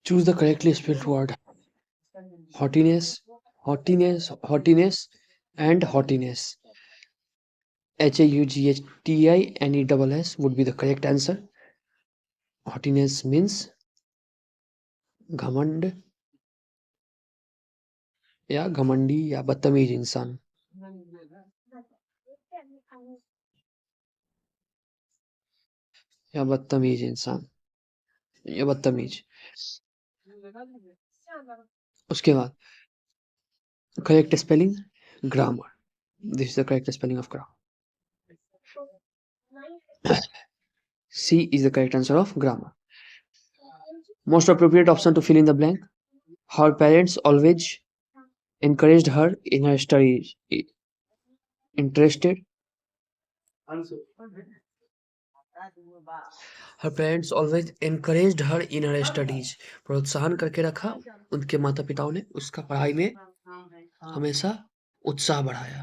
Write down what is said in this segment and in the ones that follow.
Choose the correctly spelled word. Haughtiness, haughtiness, and haughtiness. Haughtiness would be the correct answer. Haughtiness means घमंड या घमंडी या बदतमीज इंसान. या बदतमीज इंसान या बदतमीज. उसके बाद correct spelling, grammar. This is the correct spelling of grammar. C is the correct answer of grammar. Most appropriate option to fill in the blank. Her parents always encouraged her in her studies. Interested. Her parents always encouraged her in her studies. प्रोत्साहन करके रखा उनके माता पिताओं ने उसका पढ़ाई में हमेशा उत्साह बढ़ाया.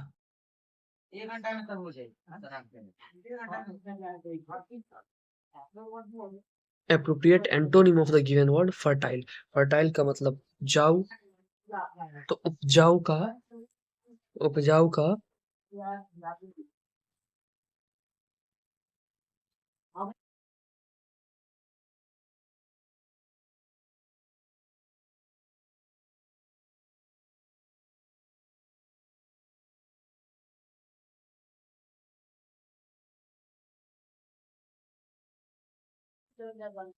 Appropriate antonym of the given word fertile. Fertile का मतलब उपजाऊ. तो उपजाऊ का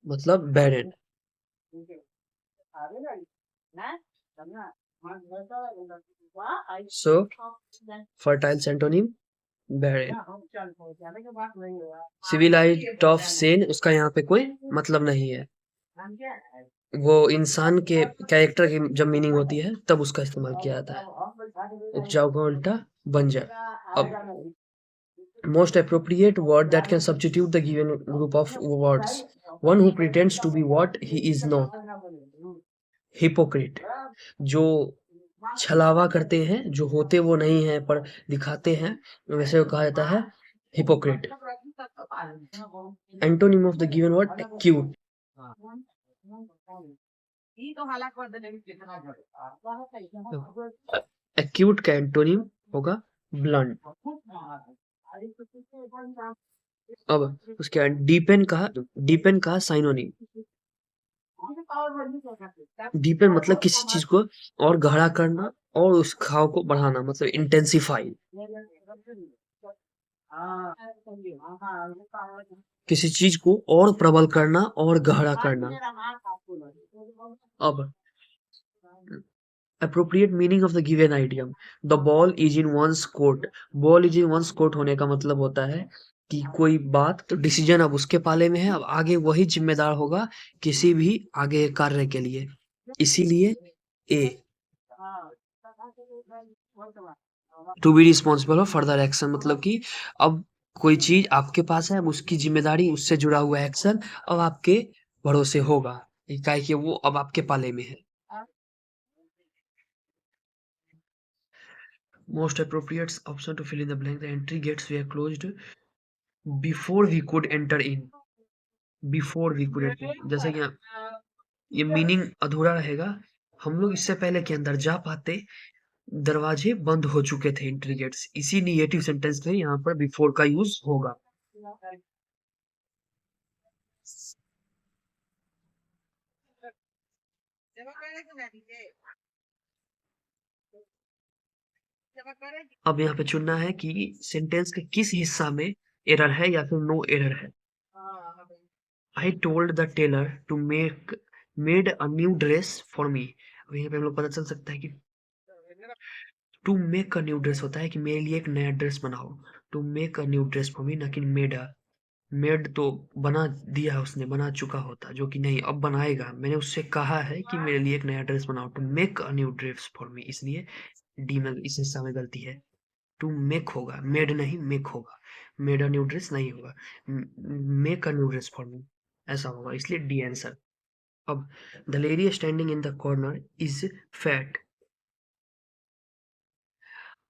मतलब barren. So fertile antonym barren. Civilized of sane उसका यहाँ पे कोई मतलब नहीं है. वो इंसान के कैरेक्टर की जब मीनिंग होती है तब उसका इस्तेमाल किया जाता है. उपजाऊ का उल्टा बंजर. अब most appropriate word that can substitute the given group of words. One who pretends to be what he is not. Hypocrite. जो छलावा करते हैं, जो होते वो नहीं है पर दिखाते हैं, वैसे को कहा जाता है hypocrite. Antonym of the given word acute. Acute का एंटोनिम होगा blunt. अब उसके बाद डीपेन का साइनोनिम. डीपेन मतलब किसी चीज को और गहरा करना और उस घाव को बढ़ाना, मतलब इंटेंसिफाई. किसी चीज को और प्रबल करना और गहरा करना. अब appropriate meaning of the given idiom. The ball is in one's court. Ball is in one's court होने का मतलब होता है कि कोई बात तो डिसीजन अब उसके पाले में है, अब आगे वही जिम्मेदार होगा किसी भी आगे कार्य के लिए. इसीलिए A. To be responsible of further action, मतलब कि अब कोई चीज आपके पास है, अब उसकी जिम्मेदारी, उससे जुड़ा हुआ एक्शन अब आपके भरोसे होगा, क्या कि वो अब आपके पाले में है. Most appropriate option to fill in the blank. The entry gates were closed before we could enter in. Before we could enter. जैसे कि ये मीनिंग अधूरा रहेगा. हम लोग इससे पहले के अंदर जा पाते, दरवाजे बंद हो चुके थे एंट्री गेट्स. इसी निगेटिव सेंटेंस में यहाँ पर बिफोर का यूज होगा. अब यहाँ पे चुनना है कि सेंटेंस के किस हिस्सा में एरर है या फिर नो एरर है. I told the tailor to made a new dress for me. अब यहाँ पे हम लोग पता चल सकता है कि to make a new dress होता है कि मेरे लिए एक नया ड्रेस बनाओ. To make a new dress for me, ना कि मेड तो बना दिया उसने, बना चुका होता, जो कि नहीं, अब बनाएगा. मैंने उससे कहा है कि मेरे लिए एक नया ड्रेस बनाओ. To make a new dress for me, इसलिए डी में इस हिस्सा में गलती है. टू मेक होगा, मेड नहीं मेक होगा. मेड अ न्यू ड्रेस नहीं होगा, make a new dress for me ऐसा होगा, इसलिए डी आंसर. अब the lady standing in the corner is fat.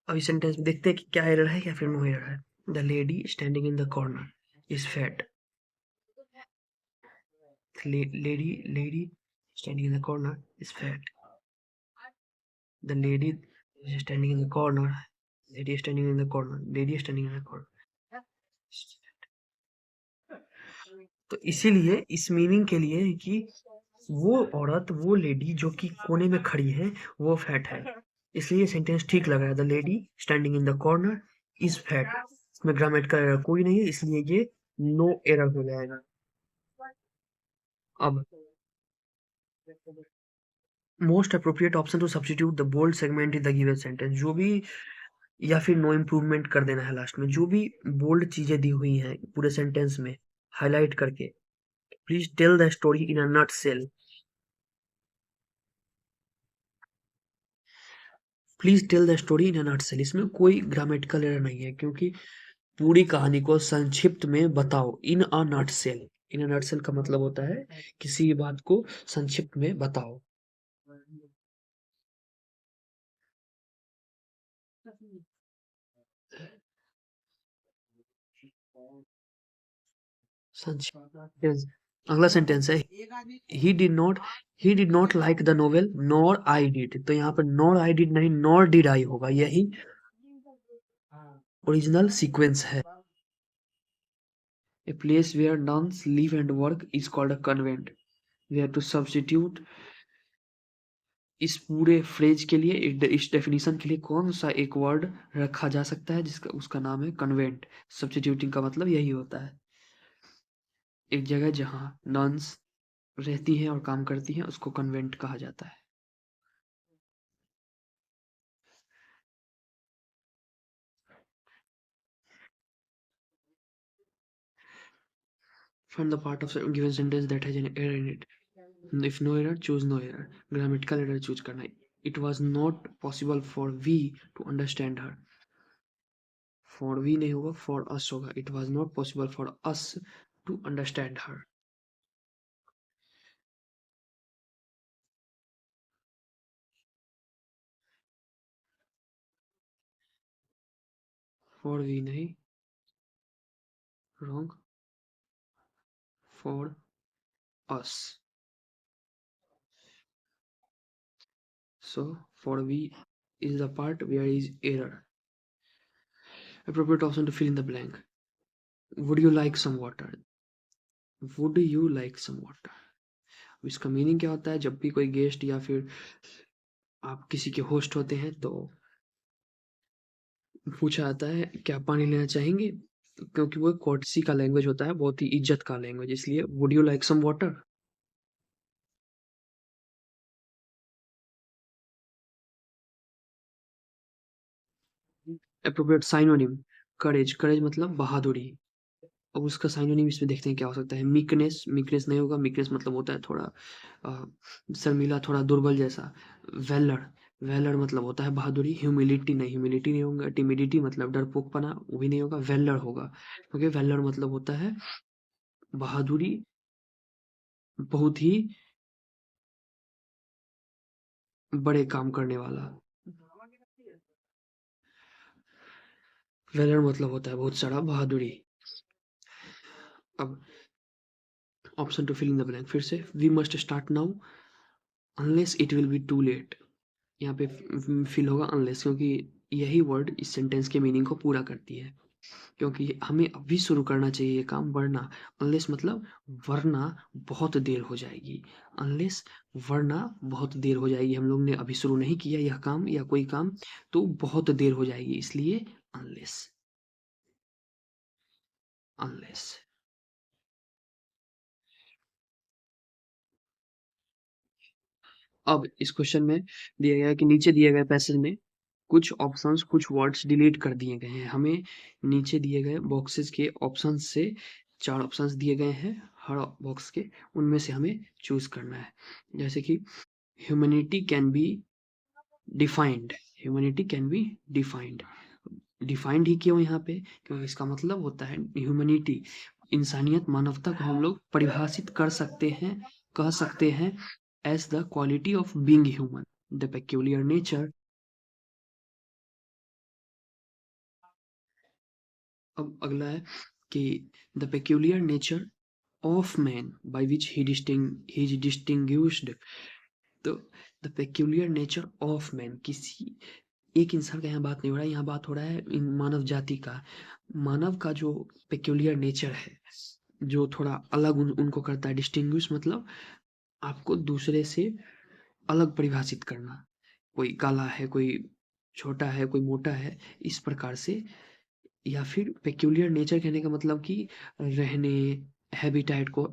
अब इस सेंटेंस में देखते हैं कि क्या एरर है या फिर नो एरर है. The lady standing in the corner is fat. Lady standing in the corner is fat. The lady is standing in the corner. Lady is standing in the corner. Lady is standing in the corner. तो इसीलिए इस meaning के लिए कि वो औरत, वो lady जो कि कोने में खड़ी है, वो फैट है। इसलिए सेंटेंस ठीक लग रहा है। The lady standing in the corner is fat. इसमें ग्रामेटिकल एरर कोई नहीं है, इसलिए ये नो एरर हो जाएगा। अब most appropriate option to substitute the bold segment in the given sentence, जो भी या फिर नो इम्प्रूवमेंट कर देना है लास्ट में। जो भी बोल्ड चीजें दी हुई हैं पूरे सेंटेंस में हाईलाइट करके, please tell the story in a nutshell. Please tell the story in a nutshell, इसमें कोई ग्रामेटिकल एरर नहीं है, क्योंकि पूरी कहानी को संक्षिप्त में बताओ। इन a nut cell, in a nut cell का मतलब होता है किसी बात को संक्षिप्त में बताओ। संक्षिप्त। अगला सेंटेंस है he did not like the novel nor I did. तो यहाँ पर नॉर आई डिड नहीं, नॉर डिड आई होगा। यही ओरिजिनल सीक्वेंस है। A place where nuns live and work is called a convent. We have to substitute इस पूरे phrase के लिए, इस डेफिनेशन के लिए कौन सा एक वर्ड रखा जा सकता है, जिसका उसका नाम है कन्वेंट। सब्स्टिट्यूटिंग का मतलब यही होता है, एक जगह जहाँ नन्स रहती हैं और काम करती हैं उसको कन्वेंट कहा जाता है। Find the part of a given sentence that has an error in it. If no error, choose no error. Grammatical error choose करना है। It was not possible for we to understand her. For we नहीं होगा, for us होगा। It was not possible for us to understand her. For we नहीं, wrong. For us. So for we is the part where is error. Appropriate option to fill in the blank. Would you like some water? Would you like some water? इसका meaning क्या होता है? जब भी कोई guest या फिर आप किसी के होस्ट होते हैं तो पूछा जाता है क्या पानी लेना चाहेंगे, क्योंकि वो कोर्टसी का लैंग्वेज होता है, बहुत ही इज्जत का लैंग्वेज, इसलिए would you like some water. Appropriate synonym, courage, courage मतलब बहादुरी। अब उसका साइनोनिम इसमें देखते हैं क्या हो सकता है। मीकनेस, मीकनेस नहीं होगा, मीकनेस मतलब होता है थोड़ा शर्मीला, थोड़ा दुर्बल जैसा। वेलर, वेलर मतलब होता है बहादुरी। ह्यूमिलिटी नहीं, ह्यूमिलिटी नहीं होगा। टिमिडिटी मतलब डरपोकपना, वो भी नहीं होगा। वेलर होगा, क्योंकि वेलर मतलब होता है बहादुरी, बहुत ही बड़े काम करने वाला। वेलर मतलब होता है बहुत सारा बहादुरी। अब option to fill in the blank फिर से। We must start now unless it will be too late. यहाँ पे फिल होगा अनलेस, क्योंकि यही वर्ड इस सेंटेंस के मीनिंग को पूरा करती है। क्योंकि हमें अभी शुरू करना चाहिए ये काम, वरना, अनलेस मतलब वरना बहुत देर हो जाएगी। अनलेस वरना बहुत देर हो जाएगी, हम लोग ने अभी शुरू नहीं किया यह काम या कोई काम, तो बहुत देर हो जाएगी, इसलिए अनलेस, अनलेस। अब इस क्वेश्चन में दिया गया है कि नीचे दिए गए पैसेज में कुछ ऑप्शंस, कुछ वर्ड्स डिलीट कर दिए गए हैं। हमें नीचे दिए गए बॉक्सेस के ऑप्शंस से 4 ऑप्शंस दिए गए हैं हर बॉक्स के, उनमें से हमें चूज करना है। जैसे कि humanity can be defined, humanity can be defined. Defined ही क्यों यहाँ पे? क्योंकि इसका मतलब होता है ह्यूमैनिटी, इंसानियत, मानवता को हम लोग परिभाषित कर सकते हैं, कह सकते हैं as the quality of being human, the peculiar nature. अब अगला है कि the peculiar nature of man by which he is distinguished. तो the peculiar nature of man, किसी एक इंसान का यहाँ बात नहीं हो रहा है, यहाँ बात हो रहा है इन मानव जाति का। मानव का जो पेक्यूलियर नेचर है, जो थोड़ा अलग उनको करता है। डिस्टिंग्विश मतलब आपको दूसरे से अलग परिभाषित करना। कोई काला है, कोई छोटा है, कोई मोटा है, इस प्रकार से। या फिर पेक्यूलियर नेचर कहने का मतलब कि रहने, हैबिटेट को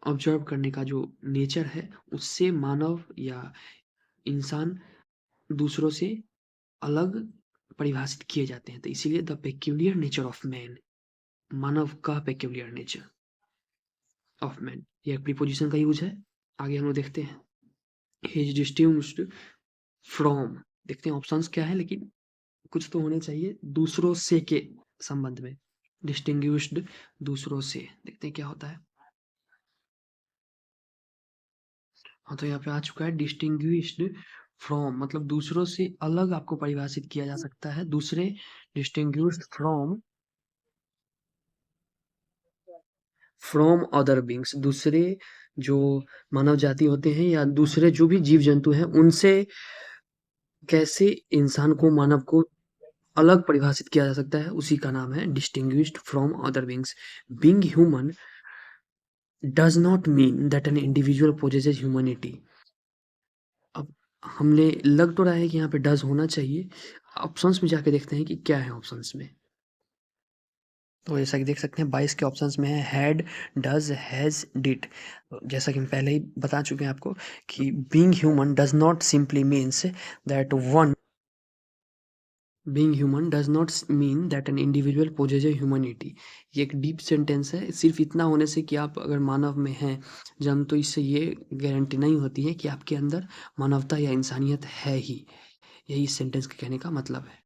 ऑब्जर्व करने का जो नेचर है, उससे मानव या इंसान दूसरों से अलग परिभाषित किए जाते हैं। तो इसीलिए the peculiar nature of man, मानव का पेक्यूलियर नेचर ऑफ मैन, ये एक प्रीपोजिशन का यूज है। आगे हम लोग देखते हैं, ही इज डिस्टिंग्विश्ड फ्रॉम। देखते हैं ऑप्शंस क्या है, लेकिन कुछ तो होने चाहिए दूसरों से के संबंध में। डिस्टिंग्विश्ड दूसरों से, देखते हैं क्या होता है। हाँ, तो यहाँ पे आ चुका है डिस्टिंग्विश्ड फ्रॉम, मतलब दूसरों से अलग आपको परिभाषित किया जा सकता है। दूसरे, डिस्टिंग्विश्ड फ्रॉम अदर बींग्स, दूसरे जो मानव जाति होते हैं या दूसरे जो भी जीव जंतु हैं, उनसे कैसे इंसान को, मानव को अलग परिभाषित किया जा सकता है, उसी का नाम है distinguished from other beings. Being human does not mean that an individual possesses humanity. अब हमने लग तो रहा है कि यहाँ पे डज होना चाहिए। ऑप्शंस में जाके देखते हैं कि क्या है ऑप्शंस में। तो जैसा कि देख सकते हैं 22 के ऑप्शंस में है हैड, डज, हैज, डिड। जैसा कि हम पहले ही बता चुके हैं आपको कि being human does not simply means that one, being human does not mean that an individual possesses a humanity. ये एक डीप सेंटेंस है। सिर्फ इतना होने से कि आप अगर मानव में हैं जन्म, तो इससे ये गारंटी नहीं होती है कि आपके अंदर मानवता या इंसानियत है ही। यही इस सेंटेंस के कहने का मतलब है।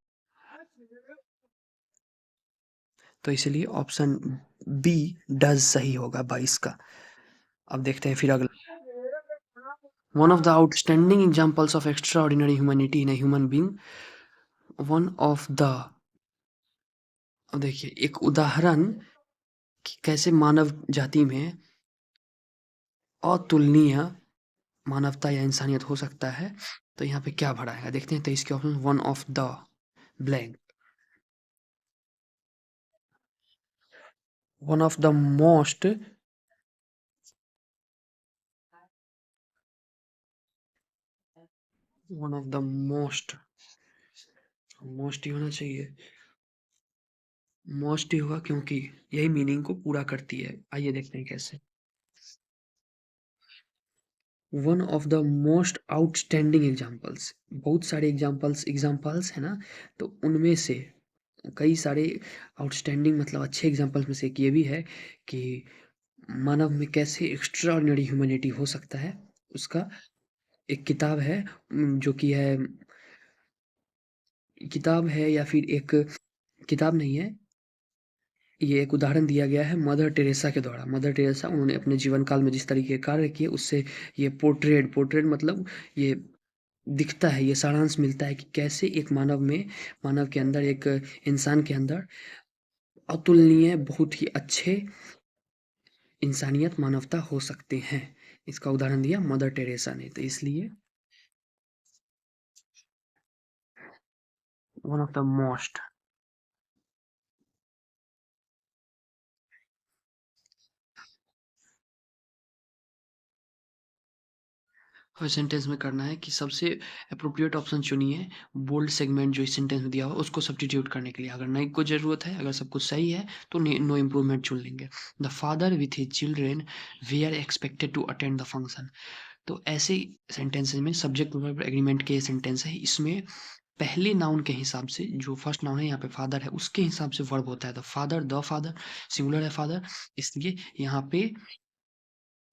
तो इसलिए ऑप्शन बी डज सही होगा 22 का। अब देखते हैं फिर अगला। One of the outstanding examples of extra ordinary humanity in a human being, one of the. अब देखिए एक उदाहरण कि कैसे मानव जाति में अतुलनीय मानवता या इंसानियत हो सकता है। तो यहाँ पे क्या भरा है देखते हैं। तो इसके option, one of the blank, one of the most, one of the most, most ही होना चाहिए। मोस्ट ही होगा क्योंकि यही मीनिंग को पूरा करती है। आइए देखते हैं कैसे। One of the most outstanding examples, बहुत सारे एग्जाम्पल्स है ना, तो उनमें से कई सारे आउटस्टैंडिंग मतलब अच्छे एग्जाम्पल्स में से एक ये भी है कि मानव में कैसे एक्स्ट्रा ऑर्डिनरी ह्यूमैनिटी हो सकता है। उसका एक किताब है, जो कि है, किताब है या फिर एक किताब नहीं है, ये एक उदाहरण दिया गया है मदर टेरेसा के द्वारा। मदर टेरेसा, उन्होंने अपने जीवन काल में जिस तरीके के कार्य किए, उससे ये पोर्ट्रेट मतलब ये दिखता है, ये सारांश मिलता है कि कैसे एक मानव के अंदर, एक इंसान के अंदर अतुलनीय, बहुत ही अच्छे इंसानियत, मानवता हो सकते हैं। इसका उदाहरण दिया मदर टेरेसा ने। तो इसलिए one of the most. Her sentence में करना है कि सबसे अप्रोप्रिएट ऑप्शन चुनिए, बोल्ड सेगमेंट जो इस सेंटेंस में दिया हुआ उसको सब्स्टिट्यूट करने के लिए। अगर नहीं कुछ ज़रूरत है, अगर सब कुछ सही है तो नो इम्प्रूवमेंट चुन लेंगे। The father with his children we are expected to attend the function. तो ऐसे सेंटेंसेस में सब्जेक्ट वर्ब एग्रीमेंट के सेंटेंस है, इसमें पहले नाउन के हिसाब से, जो फर्स्ट नाउन है यहाँ पे फादर है, उसके हिसाब से वर्ब होता है। द फादर सिंगुलर है फादर, इसलिए यहाँ पे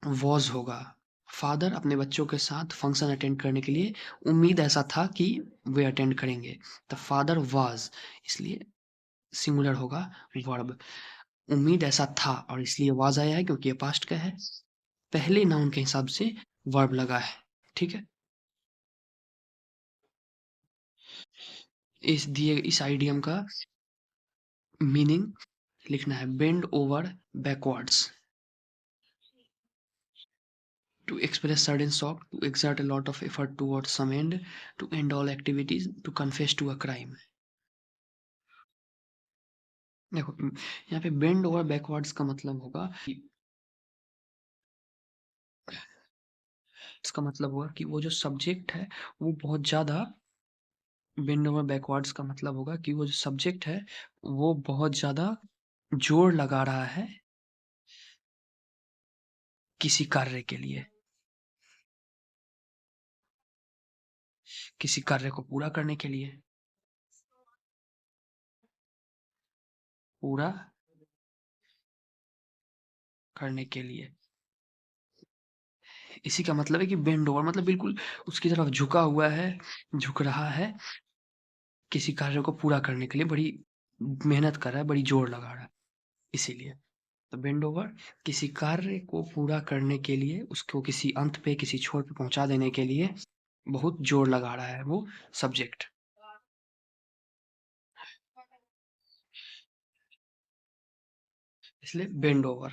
वॉज होगा। फादर अपने बच्चों के साथ फंक्शन अटेंड करने के लिए, उम्मीद ऐसा था कि वे अटेंड करेंगे। द फादर वाज, इसलिए सिंगुलर होगा वर्ब। उम्मीद ऐसा था, और इसलिए वाज आया है क्योंकि ये पास्ट का है। पहले नाउन के हिसाब से वर्ब लगा है। ठीक है, इस आइडियम का मीनिंग लिखना है, bend over backwards. to express sudden shock, to exert a lot of effort towards some end, to end all activities, to confess to a crime. देखो यहाँ पे बेंड ओवर बैकवर्ड्स का मतलब होगा कि इसका मतलब होगा कि वो जो सब्जेक्ट है वो बहुत ज़्यादा बेंड ओवर बैकवर्ड्स का मतलब होगा कि वो जो सब्जेक्ट है वो बहुत ज़्यादा जोर लगा रहा है किसी कार्य के लिए, किसी कार्य को पूरा करने के लिए, पूरा करने के लिए। इसी का मतलब है कि बेंड ओवर मतलब बिल्कुल उसकी तरफ झुका हुआ है, झुक रहा है, किसी कार्य को पूरा करने के लिए बड़ी मेहनत कर रहा है, बड़ी जोर लगा रहा है, इसीलिए। तो बेंड ओवर किसी कार्य को पूरा करने के लिए, उसको किसी अंत पे, किसी छोर पे पहुँचा देने के लिए बहुत जोर लगा रहा है वो सब्जेक्ट। इसलिए बेंड ओवर।